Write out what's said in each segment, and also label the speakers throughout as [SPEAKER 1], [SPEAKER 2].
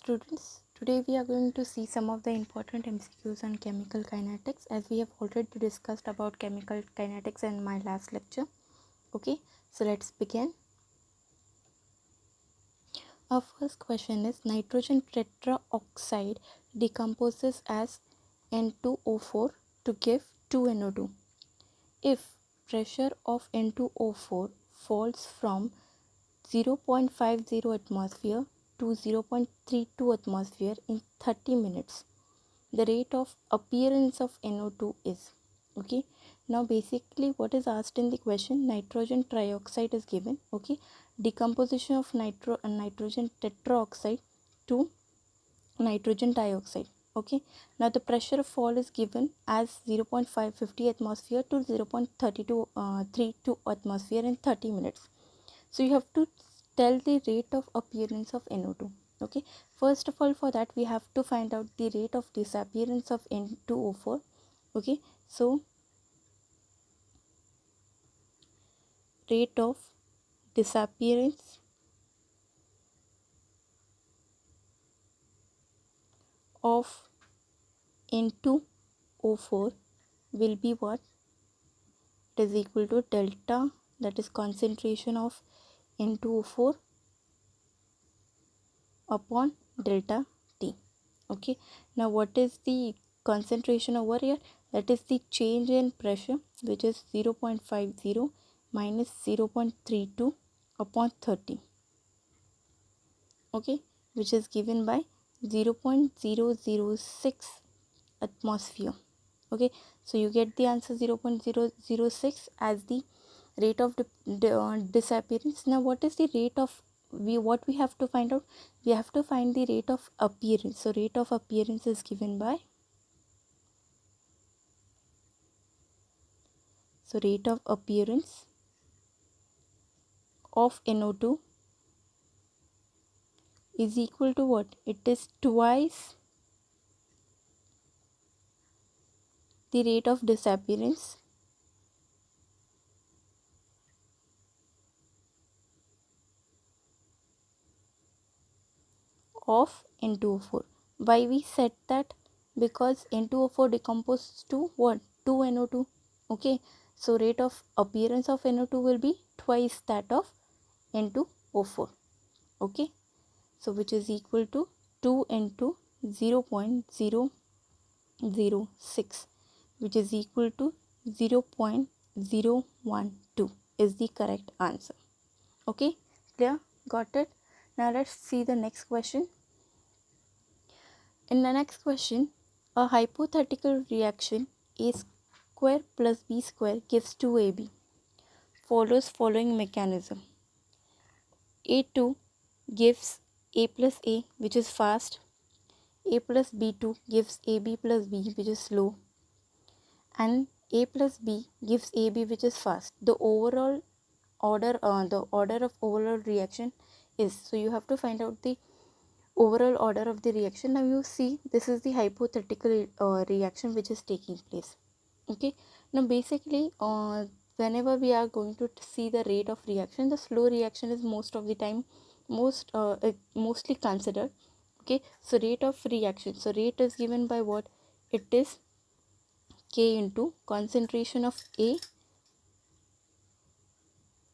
[SPEAKER 1] Students, today we are going to see some of the important MCQs on chemical kinetics, as we have already discussed about chemical kinetics in my last lecture. Okay, so let's begin. Our first question is, nitrogen tetroxide decomposes as N2O4 to give 2NO2. If pressure of N2O4 falls from 0.50 atmosphere to 0.32 atmosphere in 30 minutes, the rate of appearance of NO2 is. Okay, now basically what is asked in the question, nitrogen trioxide is given. Okay, decomposition of nitrogen tetroxide to nitrogen dioxide. Okay, now the pressure of fall is given as 0.550 atmosphere to 0.32 atmosphere in 30 minutes. So you have to tell the rate of appearance of NO2. Okay, first of all, for that we have to find out the rate of disappearance of N2O4. Okay, so rate of disappearance of N2O4 will be what? It is equal to delta, that is concentration of N2O4 upon delta T. Okay, now what is the concentration over here? That is the change in pressure, which is 0.50 minus 0.32 upon 30. Okay, which is given by 0.006 atmosphere. Okay, so you get the answer 0.006 as the rate of disappearance. Now what is the rate of what we have to find out? We have to find the rate of appearance. So rate of appearance is given by, so rate of appearance of NO2 is equal to what? It is twice the rate of disappearance of N2O4. Why we said that? Because N2O4 decomposes to what? 2NO2. Okay, so rate of appearance of NO2 will be twice that of N2O4. Okay, so which is equal to 2 into 0.006, which is equal to 0.012 is the correct answer. Okay, clear? Got it? Now let's see the next question. In the next question, a hypothetical reaction A square plus B square gives 2AB. Follows following mechanism. A2 gives A plus A, which is fast. A plus B2 gives AB plus B, which is slow. And A plus B gives AB, which is fast. The overall order, the order of overall reaction is, so you have to find out the overall order of the reaction. Now you see, this is the hypothetical reaction which is taking place. Okay, now basically whenever we are going to see the rate of reaction, the slow reaction is most of the time mostly considered. Okay, so rate of reaction, so rate is given by what? It is K into concentration of A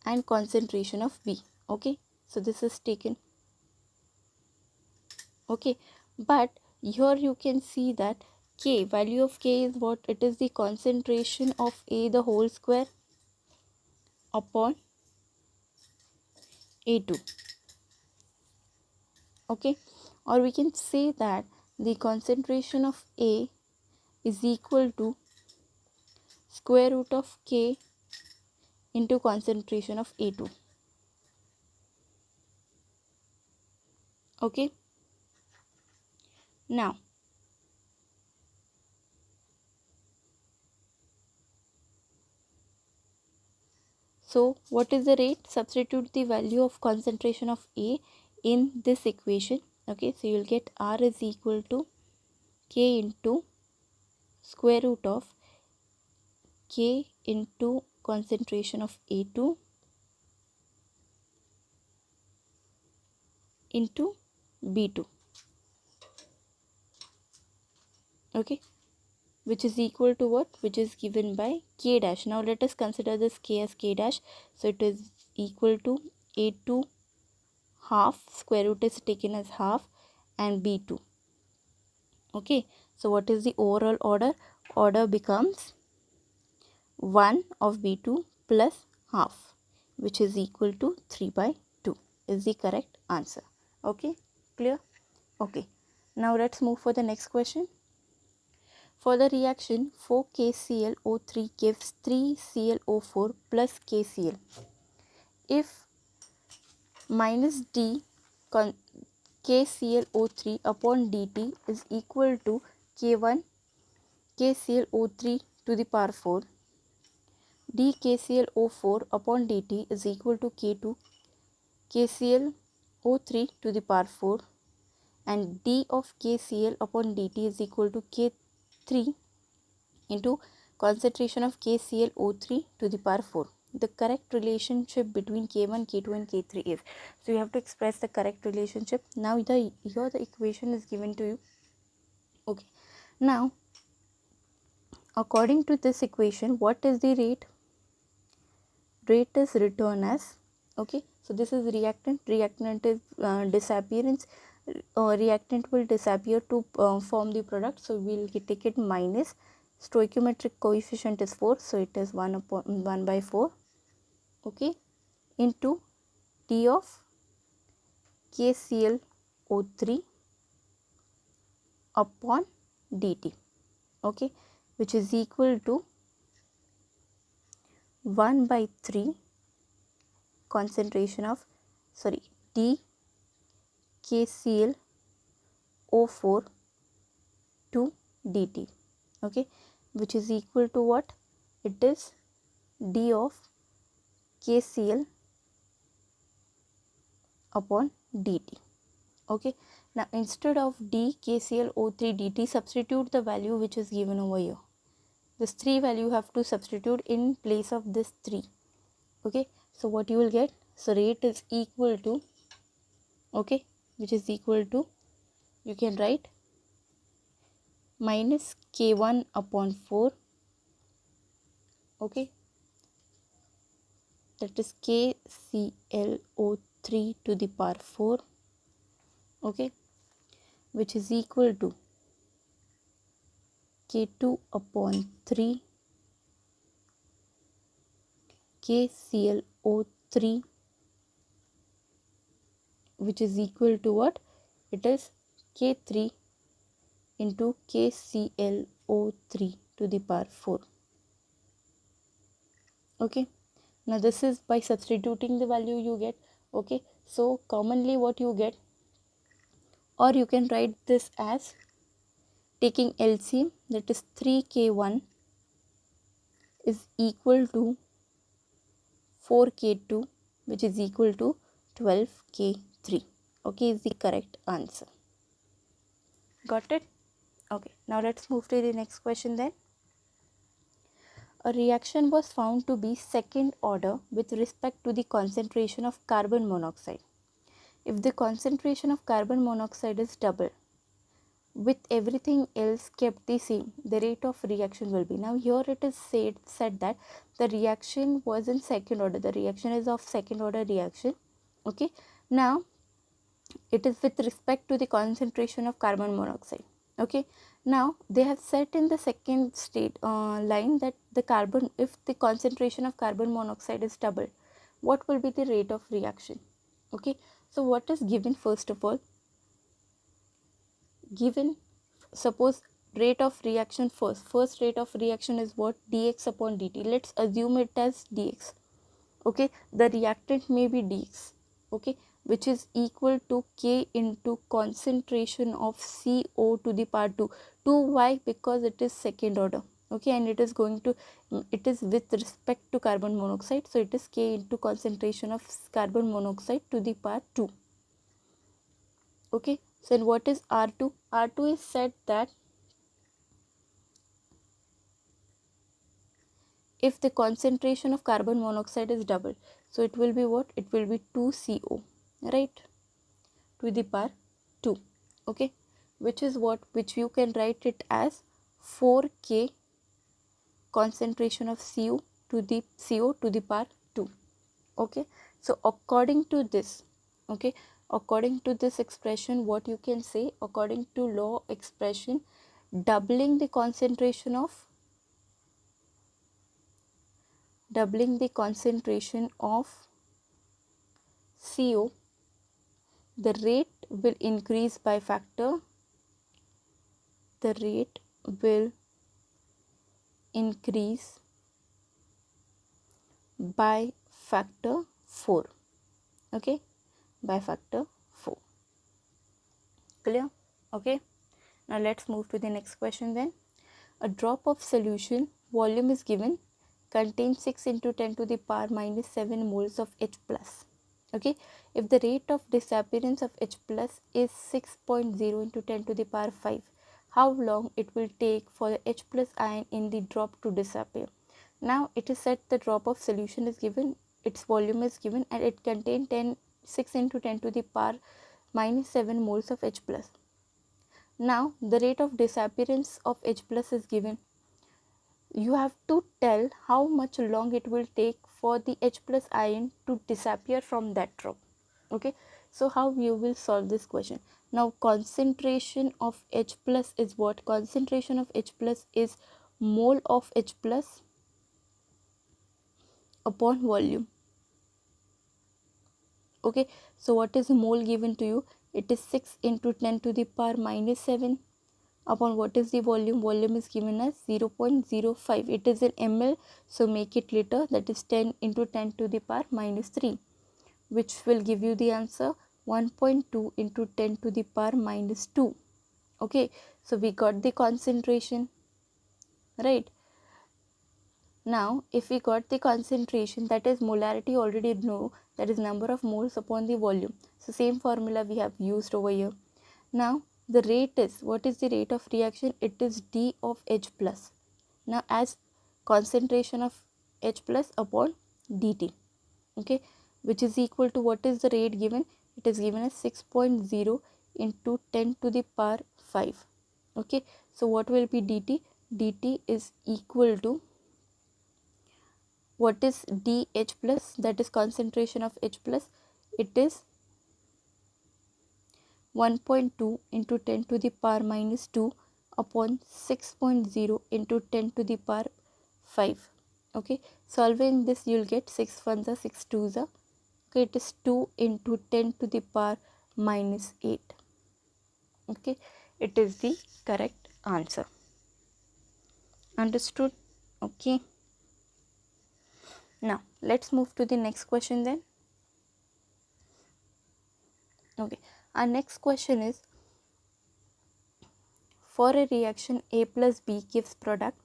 [SPEAKER 1] and concentration of B. Okay, so this is taken. Okay, but here you can see that K, value of K is what? It is the concentration of A the whole square upon A2. Okay, or we can say that the concentration of A is equal to square root of K into concentration of A2. Okay, now so what is the rate? Substitute the value of concentration of A in this equation. Okay, so you'll get R is equal to K into square root of K into concentration of A2 into B2. okay, which is equal to what? Which is given by k dash. Now let us consider this k as k dash. So it is equal to a2 half, square root is taken as half, and b2. Okay, so what is the overall order? Order becomes 1 of b2 plus half, which is equal to 3 by 2 is the correct answer. Okay, clear? Okay, now let's move for the next question. For the reaction, 4KClO3 gives 3ClO4 plus KCl. If minus d KClO3 upon dt is equal to K1 KClO3 to the power 4, dKClO4 upon dt is equal to K2 KClO3 to the power 4, and d of KCl upon dt is equal to K3 into concentration of KClO3 to the power 4. The correct relationship between K1, K2 and K3 is. So you have to express the correct relationship. Now here the equation is given to you. Okay. Now according to this equation, what is the rate? Rate is written as, okay, so this is reactant. Reactant is disappearance. Reactant will disappear to form the product. So we will take it minus. Stoichiometric coefficient is 4, so it is 1 by 4, okay, into d of KClO3 upon dt, okay, which is equal to 1 by 3 concentration of d KClO4 to dt, okay, which is equal to what? It is d of KCl upon dt, okay. Now instead of d KClO3 dt, substitute the value which is given over here. This 3 value have to substitute in place of this 3, okay. So what you will get? So rate is equal to, okay, which is equal to, you can write minus K1 upon 4, okay, that is KClO3 to the power 4, okay, which is equal to K2 upon 3 KClO3, which is equal to what? It is K3 into KClO3 to the power 4, okay. Now this is by substituting the value you get, okay. So commonly what you get, or you can write this as taking LCM, that is 3K1 is equal to 4K2, which is equal to 12K3, okay, is the correct answer. Got it? Okay, now let's move to the next question then. A reaction was found to be second order with respect to the concentration of carbon monoxide. If the concentration of carbon monoxide is double, with everything else kept the same, the rate of reaction will be. Now here it is said that the reaction was in second order. The reaction is of second order reaction, okay. Now it is with respect to the concentration of carbon monoxide, okay. Now they have said in the second state line that the carbon, if the concentration of carbon monoxide is double, what will be the rate of reaction, okay. So what is given? First of all, given, suppose rate of reaction, first rate of reaction is what? Dx upon dt. Let's assume it as dx, okay. The reactant may be dx, okay, which is equal to K into concentration of CO to the power 2. Why? Because it is second order, okay, and it is going to, it is with respect to carbon monoxide, so it is K into concentration of carbon monoxide to the power 2, okay. So what is R2? R2 is said that if the concentration of carbon monoxide is double, so it will be what? It will be 2CO, right, to the power 2, okay. which is what, which you can write it as 4k concentration of CO to the power 2. Okay, so according to this, okay, according to this expression, what you can say, according to law expression, doubling the concentration of CO, the rate will increase by factor, by factor 4. Okay, by factor 4. Clear? Okay, now let's move to the next question then. A drop of solution volume is given, contains 6 into 10 to the power minus 7 moles of H plus. Okay, if the rate of disappearance of H plus is 6.0 into 10 to the power 5, how long it will take for the H plus ion in the drop to disappear? Now it is said the drop of solution is given, its volume is given, and it contains 6 into 10 to the power minus 7 moles of H plus. Now the rate of disappearance of H plus is given. You have to tell how much long it will take for the H plus ion to disappear from that drop. Okay, so how you will solve this question? Now concentration of H plus is what? Concentration of H plus is mole of H plus upon volume. Okay, so what is mole given to you? It is 6 into 10 to the power minus 7 upon what is the volume? Volume is given as 0.05. It is in ml, so make it liter, that is 10 into 10 to the power minus 3, which will give you the answer 1.2 into 10 to the power minus 2. Okay, so we got the concentration, right? Now if we got the concentration, that is molarity already know, that is number of moles upon the volume, so same formula we have used over here. Now the rate is, what is the rate of reaction? It is D of H plus. Now as concentration of H plus upon dt, okay, which is equal to, what is the rate given? It is given as 6.0 into 10 to the power 5. Okay, so what will be dt? Dt is equal to, what is dH plus, that is concentration of H plus, it is 1.2 into 10 to the power minus 2 upon 6.0 into 10 to the power 5. Okay, solving this you will get 6 1s are 6 2s are, okay, it is 2 into 10 to the power minus 8. Okay, it is the correct answer. Understood? Okay, now let's move to the next question then. Okay, our next question is, for a reaction A plus B gives product,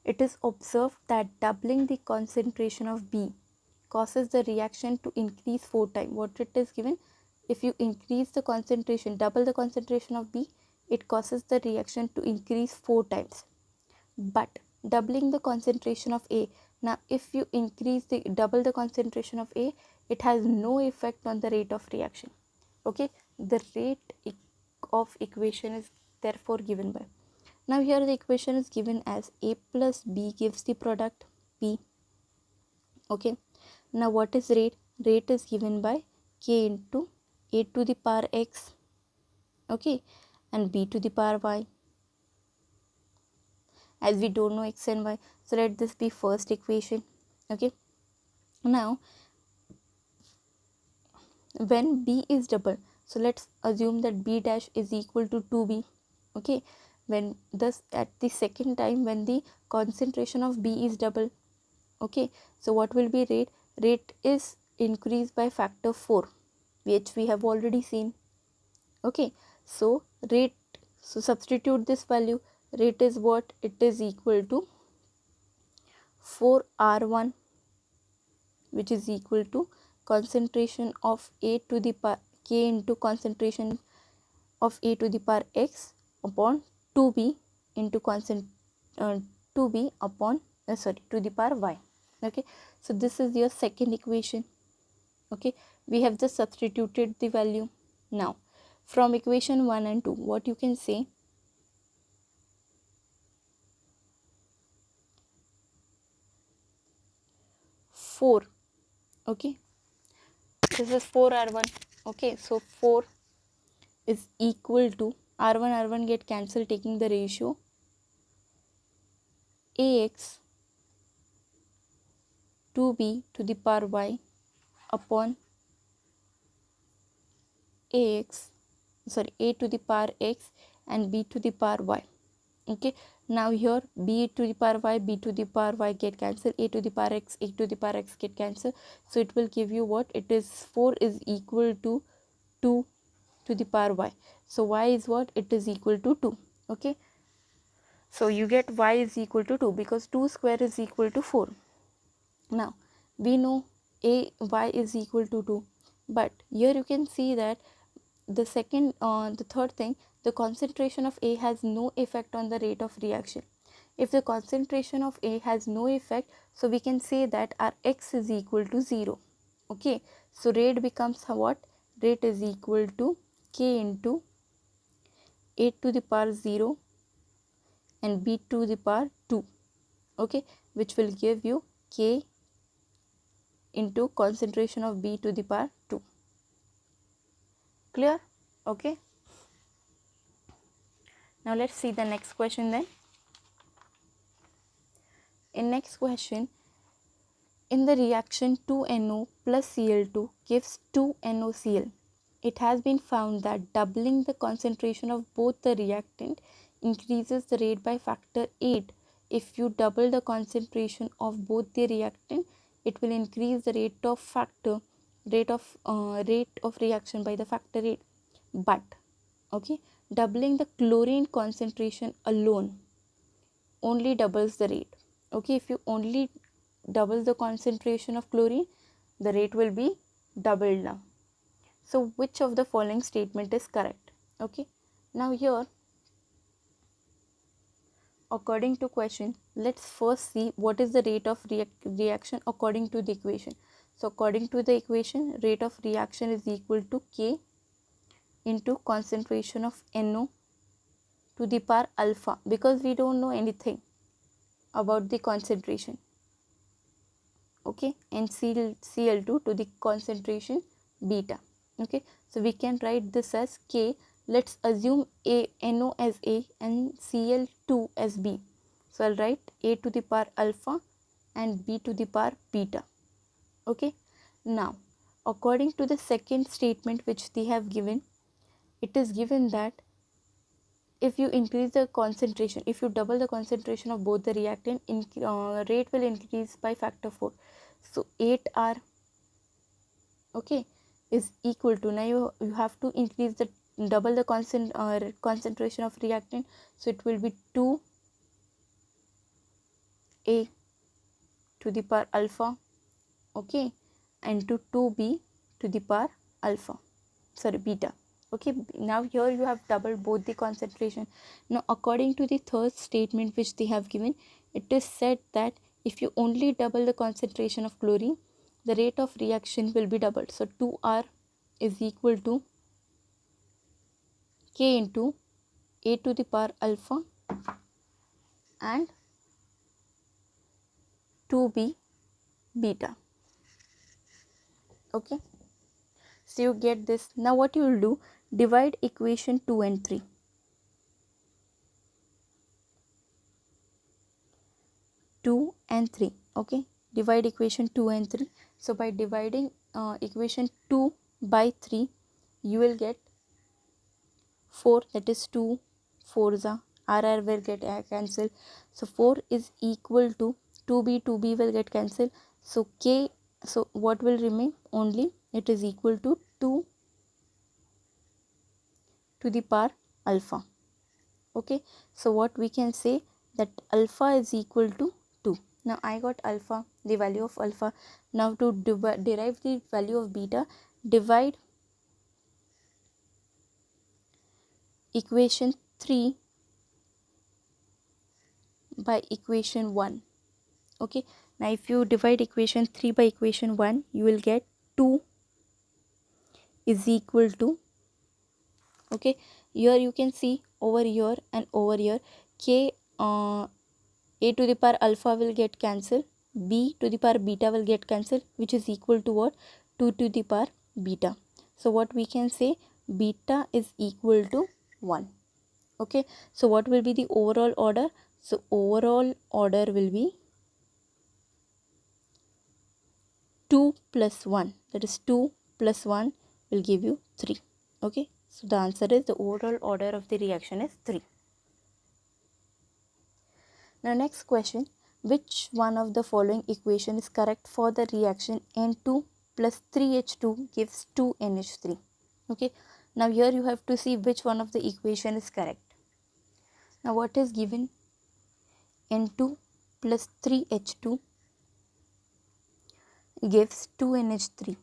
[SPEAKER 1] it is observed that doubling the concentration of B causes the reaction to increase 4 times. What it is given? If you increase the concentration, double the concentration of B, it causes the reaction to increase 4 times. But doubling the concentration of A, now if you double the concentration of A, it has no effect on the rate of reaction. Okay, the rate of equation is therefore given by, now here the equation is given as A plus B gives the product B. Okay, now what is rate? Rate is given by K into A to the power X, okay, and B to the power Y, as we don't know X and Y, so let this be first equation. Okay, now when B is double, so let's assume that B dash is equal to 2B. Okay, when thus at the second time when the concentration of B is double, okay, so what will be rate? Rate is increased by factor 4, which we have already seen. Okay, so rate, so substitute this value, rate is what? It is equal to 4R1, which is equal to concentration of A to the power K into concentration of A to the power X upon 2B into 2B upon to the power Y. Okay, so this is your second equation. Okay, we have just substituted the value. Now from equation 1 and 2, what you can say, four, okay, this is 4r1, okay, so 4 is equal to r1 get cancelled, taking the ratio ax 2b to the power y upon a to the power x and b to the power y. Okay, now here b to the power y, b to the power y get cancelled, a to the power x, a to the power x get cancelled, so it will give you what it is, 4 is equal to 2 to the power y. So y is what, it is equal to 2. Okay, so you get y is equal to 2 because 2 square is equal to 4. Now we know y is equal to 2, but here you can see that the third thing, the concentration of A has no effect on the rate of reaction. If the concentration of A has no effect, so we can say that our x is equal to 0. Okay, so rate becomes what? Rate is equal to k into a to the power 0 and b to the power 2. Okay, which will give you k into concentration of b to the power 2. Clear? Okay. Now let's see the next question then. In next question, in the reaction 2NO plus Cl2 gives 2NOCl. It has been found that doubling the concentration of both the reactant increases the rate by factor 8. If you double the concentration of both the reactant, it will increase the rate of reaction by the factor 8. But okay, doubling the chlorine concentration alone only doubles the rate. Okay, if you only double the concentration of chlorine, the rate will be doubled now. So which of the following statement is correct? Okay, now here according to question, let's first see what is the rate of reaction according to the equation. So according to the equation, rate of reaction is equal to K into concentration of NO to the power alpha, because we don't know anything about the concentration. Okay, and Cl2 to the concentration beta. Okay, so we can write this as K. Let's assume NO as A and Cl2 as B. So I'll write A to the power alpha and B to the power beta. Okay, now according to the second statement which they have given, it is given that if you increase the concentration, if you double the concentration of both the reactant, rate will increase by factor 4. So 8R, okay, is equal to, now you have to increase the double the concentration of reactant, so it will be 2A to the power alpha, okay, and to 2B to the power beta. Okay, now here you have doubled both the concentration. Now according to the third statement which they have given, it is said that if you only double the concentration of chlorine, the rate of reaction will be doubled. So 2R is equal to K into A to the power alpha and 2B beta. Okay, so you get this. Now what you will do, divide equation 2 and 3. 2 and 3. Okay, divide equation 2 and 3. So by dividing equation 2 by 3, you will get 4, that is 2 4s RR will get cancelled. So 4 is equal to 2B will get cancelled. So K, so what will remain? Only it is equal to 2 to the power alpha. Okay, so what we can say, that alpha is equal to 2. Now I got alpha, the value of alpha. Now to derive the value of beta, divide equation 3 by equation 1. Okay, now if you divide equation 3 by equation 1, you will get 2 is equal to Okay, here you can see over here and over here, k a to the power alpha will get cancelled, b to the power beta will get cancelled, which is equal to what? 2 to the power beta. So what we can say, beta is equal to 1. Okay, so what will be the overall order? So overall order will be 2 plus 1, that is 2 plus 1 will give you 3. Okay, so the answer is, the overall order of the reaction is 3. Now next question, which one of the following equation is correct for the reaction N2 plus 3H2 gives 2NH3? Okay, now here you have to see which one of the equation is correct. Now what is given? N2 plus 3H2 gives 2NH3,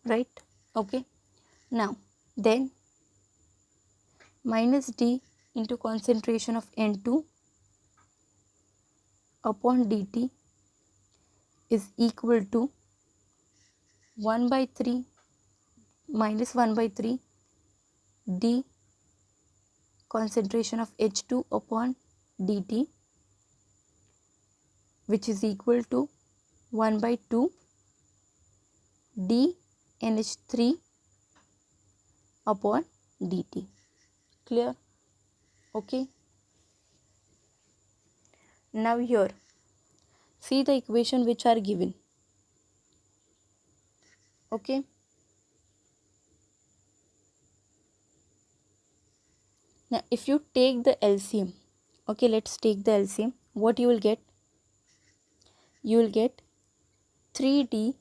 [SPEAKER 1] right? Okay, now then minus D into concentration of N2 upon dt is equal to 1 by 3 minus 1 by 3 d concentration of H2 upon dt, which is equal to 1 by 2 d NH3 upon dt. Clear? Okay. Now here, see the equation which are given. Okay. Now if you take the LCM, okay, let's take the LCM. What you will get? You will get 3d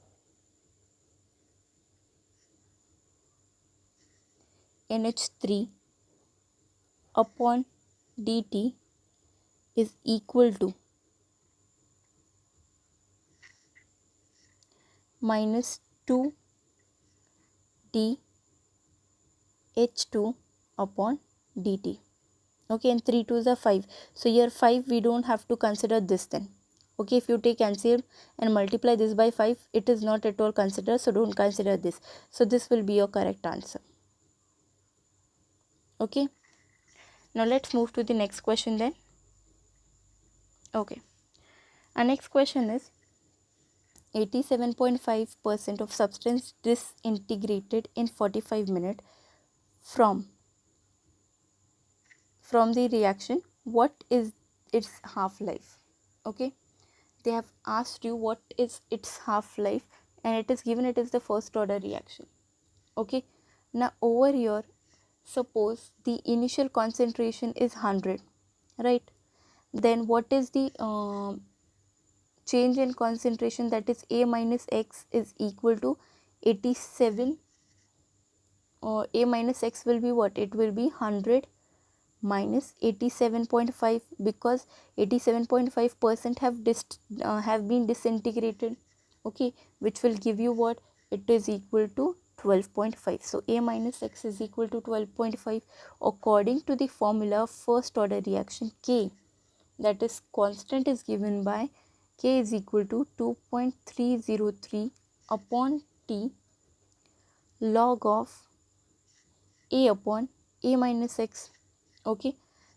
[SPEAKER 1] NH3 upon dt is equal to minus 2 d H2 upon dt. Okay, and 3 2s are 5. So here 5 we don't have to consider this then. Okay, if you take LCM and multiply this by 5, it is not at all considered, so don't consider this. So this will be your correct answer. Okay, now let's move to the next question then. Okay, our next question is 87.5% of substance disintegrated in 45 minutes from the reaction. What is its half-life? Okay, they have asked you what is its half-life, and it is given it is the first order reaction. Okay, now over here, suppose the initial concentration is 100, right? Then what is the change in concentration, that is A minus X is equal to 87, or A minus X will be what? It will be 100 minus 87.5, because 87.5% have been disintegrated. Okay, which will give you what? It is equal to 12.5. So A minus X is equal to 12.5 according to the formula first order reaction K, that is constant is given by K is equal to 2.303 upon T log of A upon A minus X. Okay,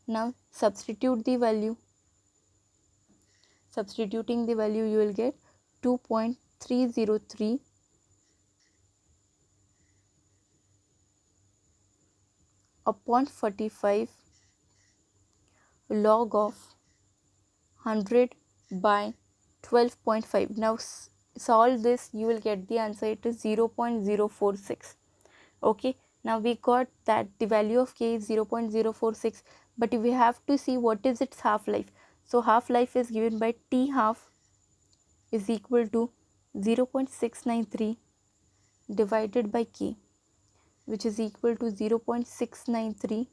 [SPEAKER 1] now substitute the value. Substituting the value, you will get 2.303 upon 45 log of 100 by 12.5. Now solve this, you will get the answer. It is 0.046. Okay, now we got that the value of K is 0.046, but we have to see what is its half-life. So half-life is given by T half is equal to 0.693 divided by K, which is equal to 0.693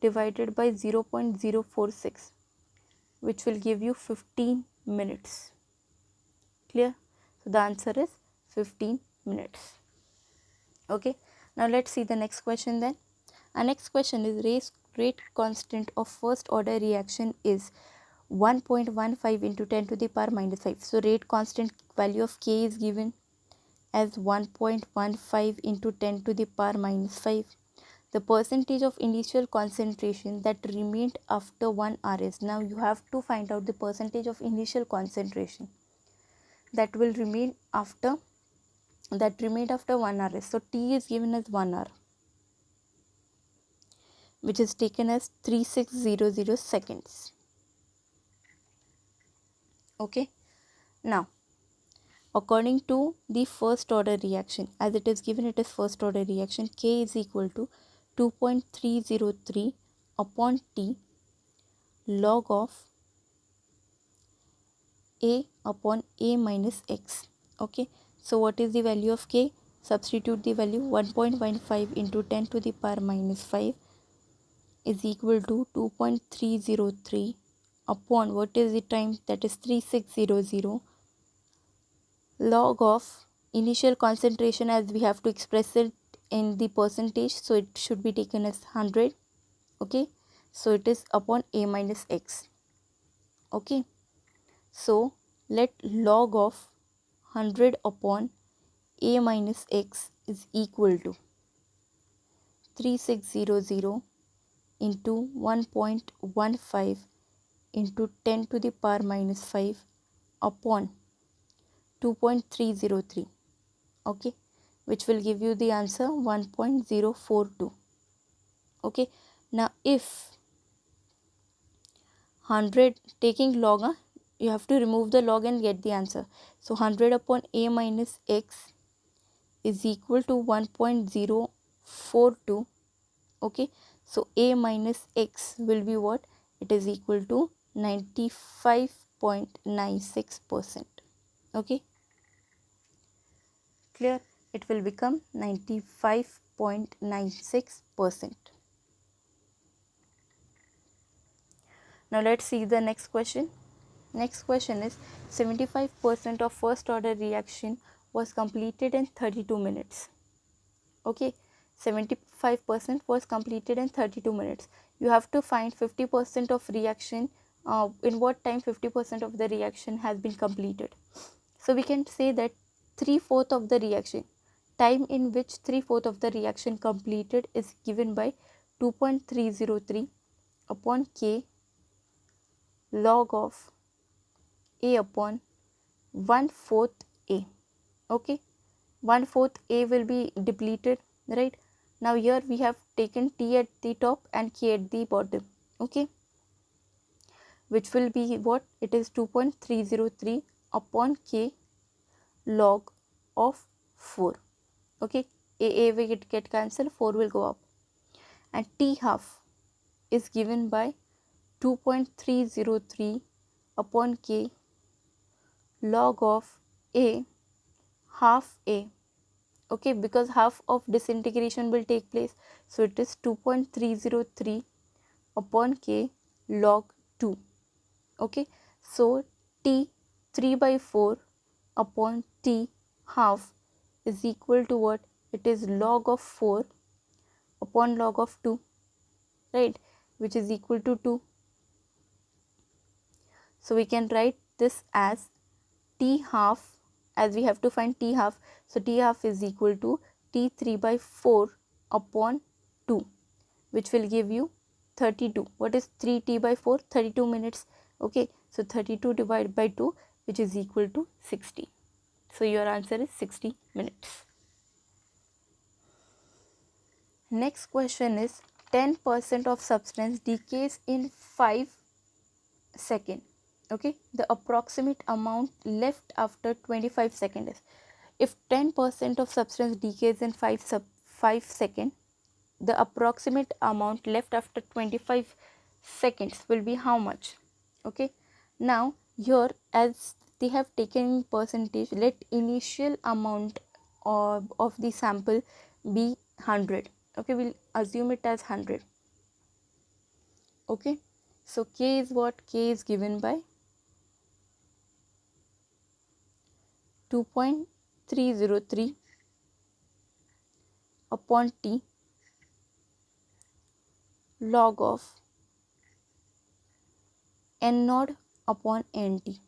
[SPEAKER 1] divided by 0.046, which will give you 15 minutes. Clear? So the answer is 15 minutes. Okay, now let's see the next question then. Our next question is rate constant of first order reaction is 1.15 into 10 to the power minus 5. So rate constant value of K is given as 1.15 into 10 to the power minus 5. the percentage of initial concentration that remained after 1 hour is. Now you have to find out the percentage of initial concentration that will remain after 1 hour. So T is given as 1 hour, which is taken as 3600 seconds. Okay. Now, according to the first order reaction, as it is given, it is first order reaction, K is equal to 2.303 upon T log of A upon A minus X. Okay. So what is the value of K? Substitute the value. 1.15 into 10 to the power minus 5 is equal to 2.303 upon what is the time, that is 3600 log of initial concentration, as we have to express it in the percentage, so it should be taken as 100. Okay, so it is upon A minus X. Okay, so let log of 100 upon A minus X is equal to 3600 into 1.15 into 10 to the power minus 5 upon 2.303. Okay, which will give you the answer 1.042. Okay, now if 100 taking log, you have to remove the log and get the answer. So 100 upon A minus X is equal to 1.042. Okay, so A minus X will be what? It is equal to 95.96%. Okay, clear? It will become 95.96%. Now let's see the next question. Next question is 75% of first order reaction was completed in 32 minutes. Okay, 75% was completed in 32 minutes. You have to find 50% of reaction. In what time 50% of the reaction has been completed? So we can say that 3/4 of the reaction, time in which 3/4 of the reaction completed, is given by 2.303 upon K log of A upon 1/4 A. Okay, 1/4 A will be depleted, right? Now here we have taken T at the top and K at the bottom. Okay, which will be what? It is 2.303 upon K log of 4. Okay, A will get cancelled, 4 will go up, and T half is given by 2.303 upon K log of A half A. Okay, because half of disintegration will take place, so it is 2.303 upon K log 2. Okay, so T 3/4 upon T half is equal to what? It is log of 4 upon log of 2, right, which is equal to 2. So we can write this as T half, as we have to find T half, so T half is equal to T 3/4 upon 2, which will give you 32. What is 3T/4? 32 minutes. Okay, so 32 divided by 2, which is equal to 60. So your answer is 60 minutes. Next question is 10% of substance decays in 5 seconds. Okay, the approximate amount left after 25 seconds is, if 10% of substance decays in 5 seconds, the approximate amount left after 25 seconds will be how much? Okay, now here, as they have taken percentage, let initial amount of the sample be 100. Okay, we'll assume it as 100. Okay, so K is what? K is given by 2.303 upon T log of N naught upon NT.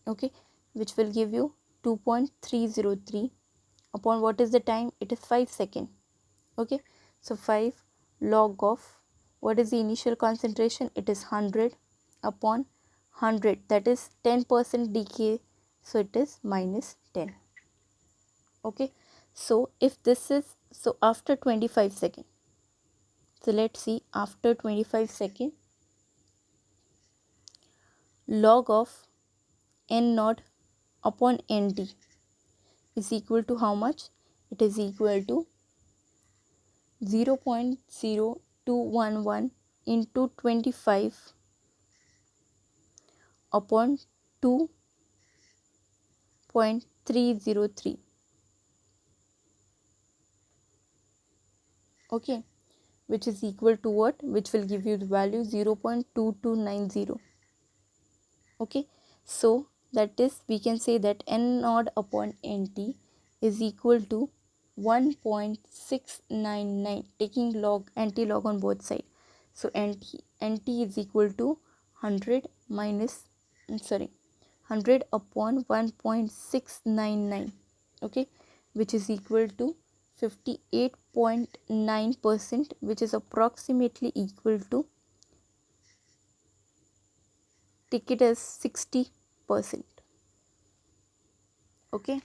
[SPEAKER 1] Okay, which will give you 2.303 upon what is the time? It is 5 seconds. Okay, So 5 log of, what is the initial concentration? It is 100 upon 100, that is 10% decay, so it is minus 10. Okay, so if this is, so after 25 seconds, so let's see, after 25 seconds, log of n naught upon nt is equal to how much? It is equal to 0.0211 into 25 upon 2.303. Okay, which is equal to what? Which will give you the value 0.2290. Okay, so that is, we can say that n naught upon nt is equal to 1.699, taking log anti-log on both sides. So nt is equal to 100 minus 100 upon 1.699. Okay, which is equal to 58.9%, which is approximately equal to, take it as 60%. Okay,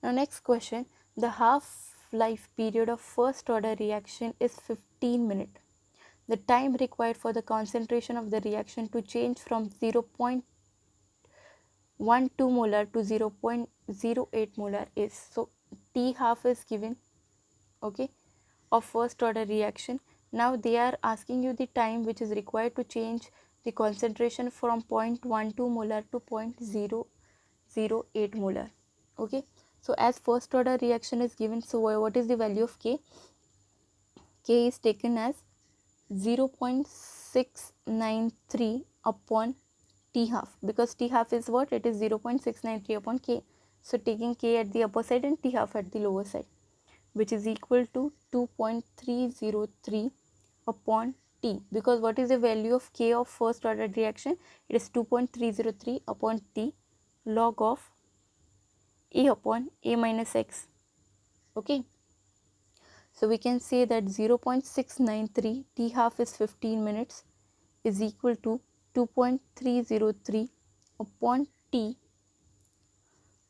[SPEAKER 1] now next question, the half life period of first order reaction is 15 minutes. The time required for the concentration of the reaction to change from 0.12 molar to 0.08 molar is, so T half is given, okay, of first order reaction. Now they are asking you the time which is required to change the concentration from 0.12 molar to 0.008 molar. Okay, so as first order reaction is given, so what is the value of K? K is taken as 0.693 upon T half, because T half is what? It is 0.693 upon K. So taking K at the upper side and T half at the lower side, which is equal to 2.303 upon T, because what is the value of K of first order reaction? It is 2.303 upon T log of A upon A minus X. Okay, so we can say that 0.693 T half is 15 minutes is equal to 2.303 upon T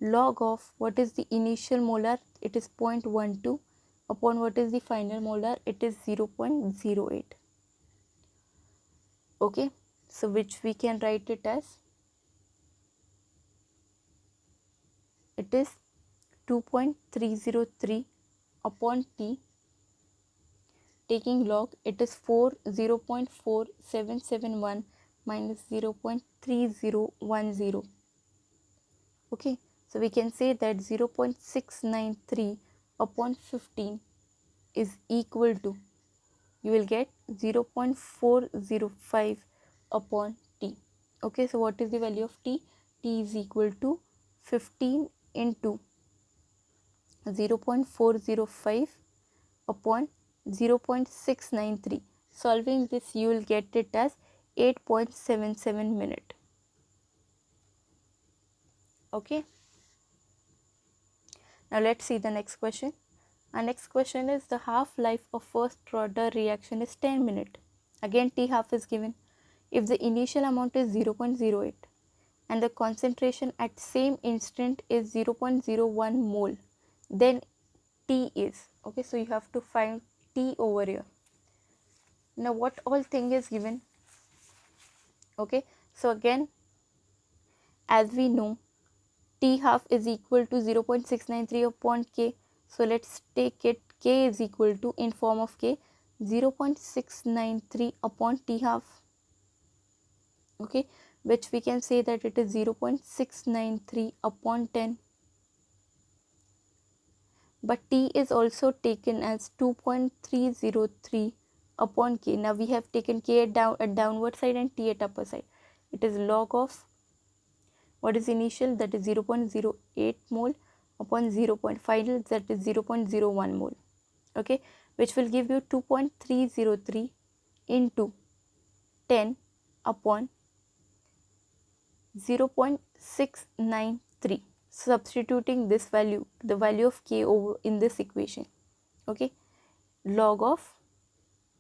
[SPEAKER 1] log of, what is the initial molar? It is 0.12 upon what is the final molar? It is 0.08. Okay, so which we can write it as, it is 2.303 upon T, taking log, it is 0.4771 minus 0.3010. Okay, so we can say that 0.693 upon 15 is equal to, you will get 0.405 upon T. Okay, so what is the value of T? T is equal to 15 into 0.405 upon 0.693. Solving this, you will get it as 8.77 minute. Okay, now let's see the next question. Our next question is, the half-life of first order reaction is 10 minutes. Again T half is given. If the initial amount is 0.08 and the concentration at same instant is 0.01 mole, then T is, okay, so you have to find T over here. Now what all thing is given? Okay, so again, as we know, T half is equal to 0.693 upon K. So let's take it, K is equal to, in form of K, 0.693 upon T half. Okay, which we can say that it is 0.693 upon 10. But T is also taken as 2.303 upon K. Now we have taken K at downward side and T at upper side. It is log of, what is initial? That is 0.08 mole upon 0.final, that is 0.01 mole. Okay, which will give you 2.303 into 10 upon 0.693. substituting this value, the value of k over in this equation. Okay, log of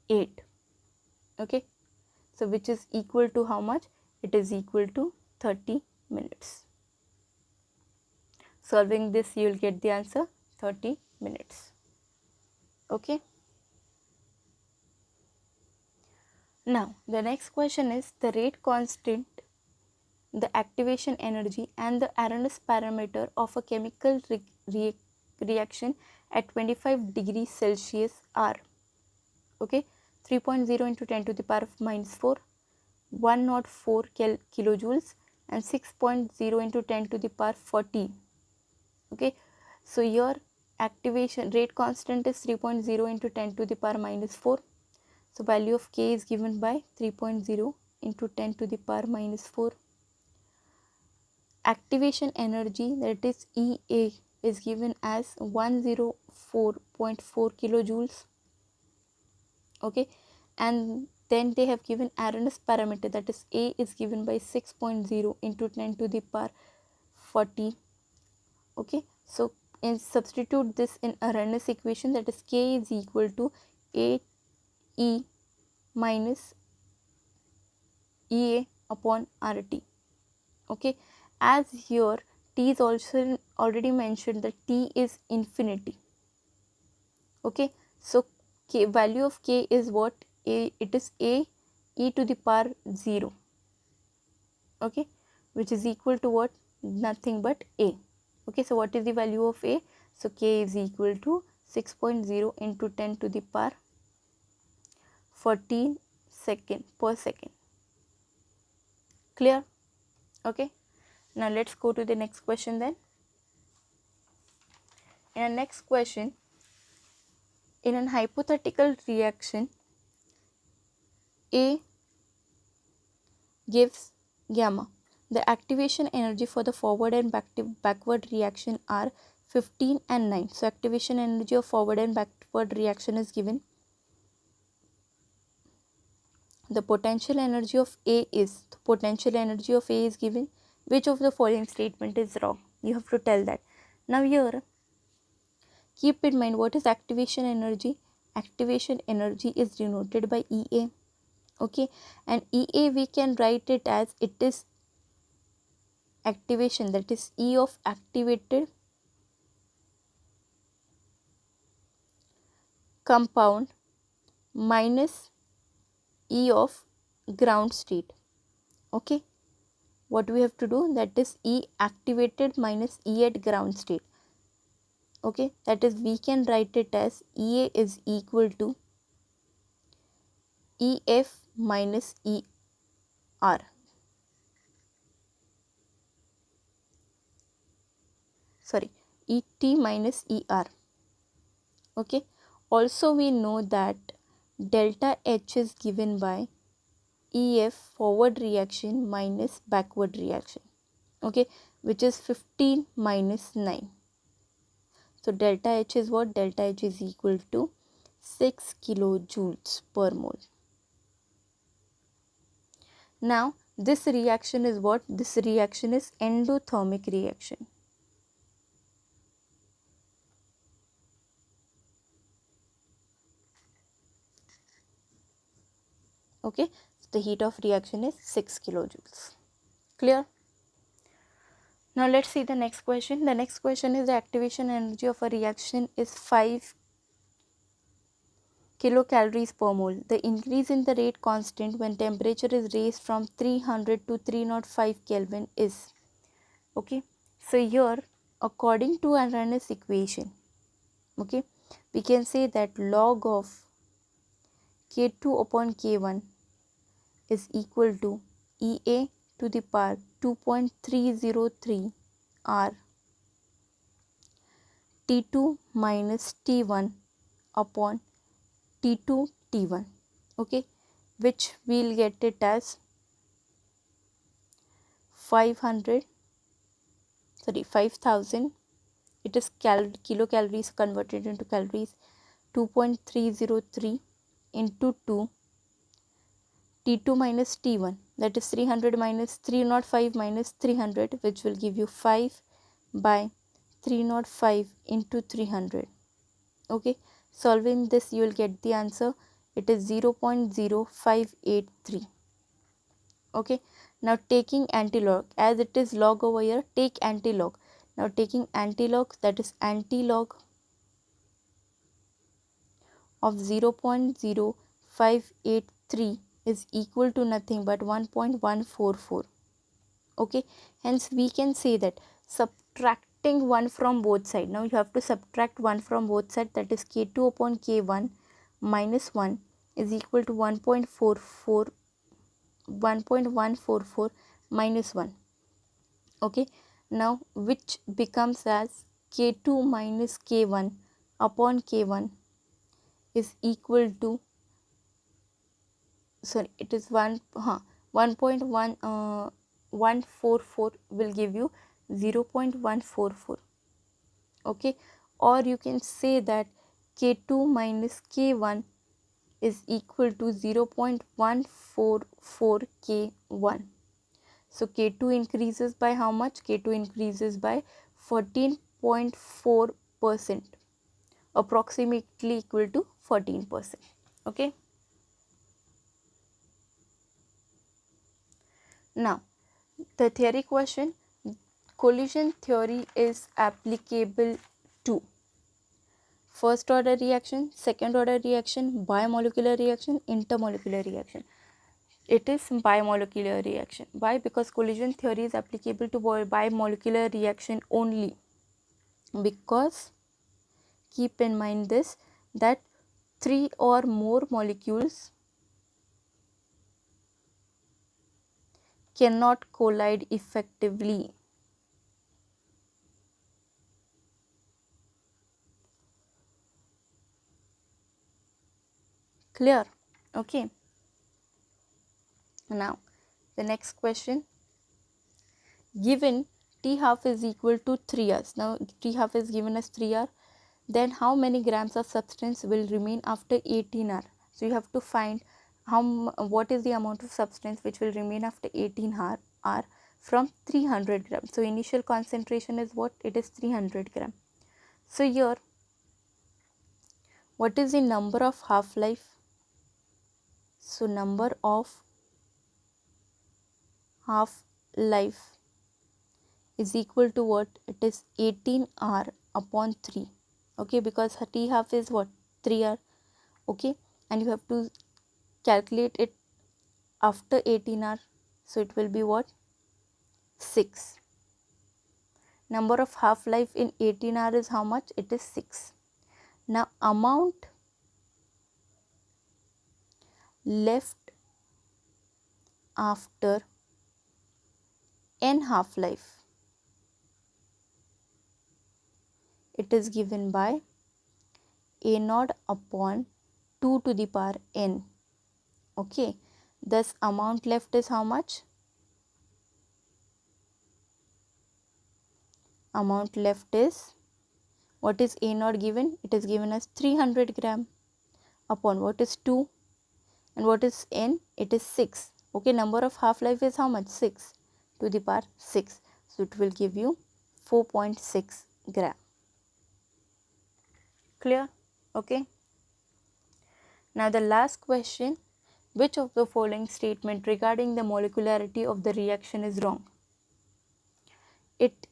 [SPEAKER 1] 8. Okay, so which is equal to how much? It is equal to 30 minutes. Solving this, you will get the answer 30 minutes. Okay. Now the next question is the rate constant, the activation energy and the Arrhenius parameter of a chemical reaction at 25 degrees Celsius are, okay, 3.0 into 10 to the power of minus 4, 104 kilojoules and 6.0 into 10 to the power 14. Okay, so your activation rate constant is 3.0 into 10 to the power minus 4. So value of k is given by 3.0 into 10 to the power minus 4. Activation energy, that is EA, is given as 104.4 kilojoules. Okay, and then they have given Arrhenius parameter, that is A is given by 6.0 into 10 to the power 40. Okay, so in substitute this in Arrhenius equation, that is k is equal to 8E minus EA upon RT. Okay, as here T is also already mentioned that T is infinity. Okay, so k, value of k is what? A, it is A e to the power 0. Okay, which is equal to what? Nothing but A. Okay, so what is the value of A? So k is equal to 6.0 into 10 to the power 14 second per second. Clear? Okay, now let's go to the next question then. In our next question, in an hypothetical reaction, A gives gamma. The activation energy for the forward and backward reaction are 15 and 9. So activation energy of forward and backward reaction is given. The potential energy of A is, the potential energy of A is given. Which of the following statement is wrong? You have to tell that. Now here, keep in mind what is activation energy. Activation energy is denoted by EA. Okay, and EA we can write it as, it is activation, that is E of activated compound minus E of ground state. Okay, what we have to do, that is E activated minus E at ground state. Okay, that is we can write it as EA is equal to EF minus ER. Sorry, ET minus ER. Okay, also we know that delta H is given by EF forward reaction minus backward reaction. Okay, which is 15 minus 9. So delta H is what? Delta H is equal to 6 kilojoules per mole. Now this reaction is what? This reaction is endothermic reaction. Okay, so the heat of reaction is 6 kilojoules. Clear? Now let's see the next question. The next question is the activation energy of a reaction is 5 kilocalories per mole. The increase in the rate constant when temperature is raised from 300 to 305 Kelvin is. Okay, so here according to Arrhenius equation, okay, we can say that log of K2 upon K1 is equal to EA to the power 2.303 R T2 minus T1 upon T2 T1. Okay, which we'll get it as 5000, it is kilocalories converted into calories, 2.303 into 2 T2 minus T1, that is 300 minus 305 minus 300, which will give you 5 by 305 into 300. Okay, solving this you will get the answer. It is 0.0583. Okay, now taking antilog, as it is log over here, take antilog. Now taking antilog, that is antilog of 0.0583 is equal to nothing but 1.144. Okay, hence we can say that subtracting 1 from both sides, now you have to subtract 1 from both sides, that is k2 upon k1 minus 1 is equal to 1.144 minus 1. Okay, now which becomes as k2 minus k1 upon k1 is equal to, sorry, it is 1.144 will give you 0.144. Okay, or you can say that k2 minus k1 is equal to 0.144 k1. So k2 increases by how much? K2 increases by 14.4%, approximately equal to 14%. Okay, now the theory question, collision theory is applicable to first order reaction, second order reaction, bimolecular reaction, intermolecular reaction. It is bimolecular reaction. Why? Because collision theory is applicable to bimolecular reaction only. Because keep in mind this, that 3 or more molecules cannot collide effectively. Clear? Okay. Now the next question, given T half is equal to 3 hours. Now T half is given as 3 hours. Then how many grams of substance will remain after 18 hours? So you have to find what is the amount of substance which will remain after 18 hour from 300 grams. So initial concentration is what? It is 300 gram. So here, what is the number of half-life? So number of half-life is equal to what? It is 18 hour upon 3. Okay, because T half is what? 3 hour. Okay, and you have to calculate it after 18 hour. So it will be what? 6. Number of half-life in 18 hour is how much? It is 6. Now amount left after n half-life, it is given by a naught upon 2 to the power n. Okay, thus amount left is how much? Amount left is, what is a naught given? It is given as 300 gram upon what is 2, and what is n? It is 6. Okay, number of half-life is how much? 6 to the power 6. So it will give you 4.6 gram. Clear? Okay. Now the last question, which of the following statement regarding the molecularity of the reaction is wrong? It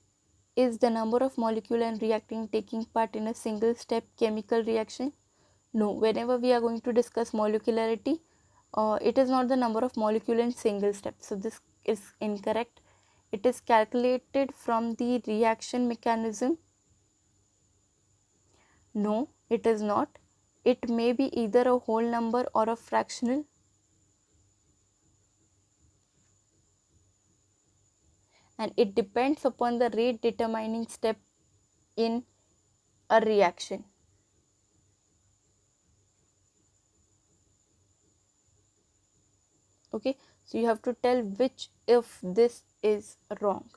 [SPEAKER 1] is the number of molecule and reactant taking part in a single step chemical reaction? No, whenever we are going to discuss molecularity, it is not the number of molecule in single step. So this is incorrect. It is calculated from the reaction mechanism. No, it is not. It may be either a whole number or a fractional. And it depends upon the rate determining step in a reaction. Okay, so you have to tell which if this is wrong.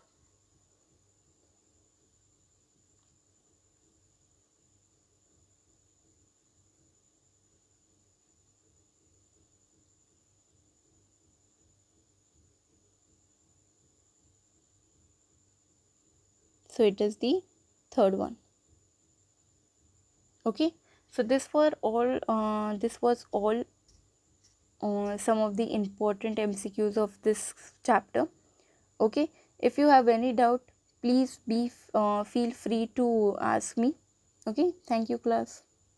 [SPEAKER 1] so it is the third one. Okay, so this was all some of the important MCQs of this chapter. Okay, if you have any doubt, please feel free to ask me. Okay, thank you class.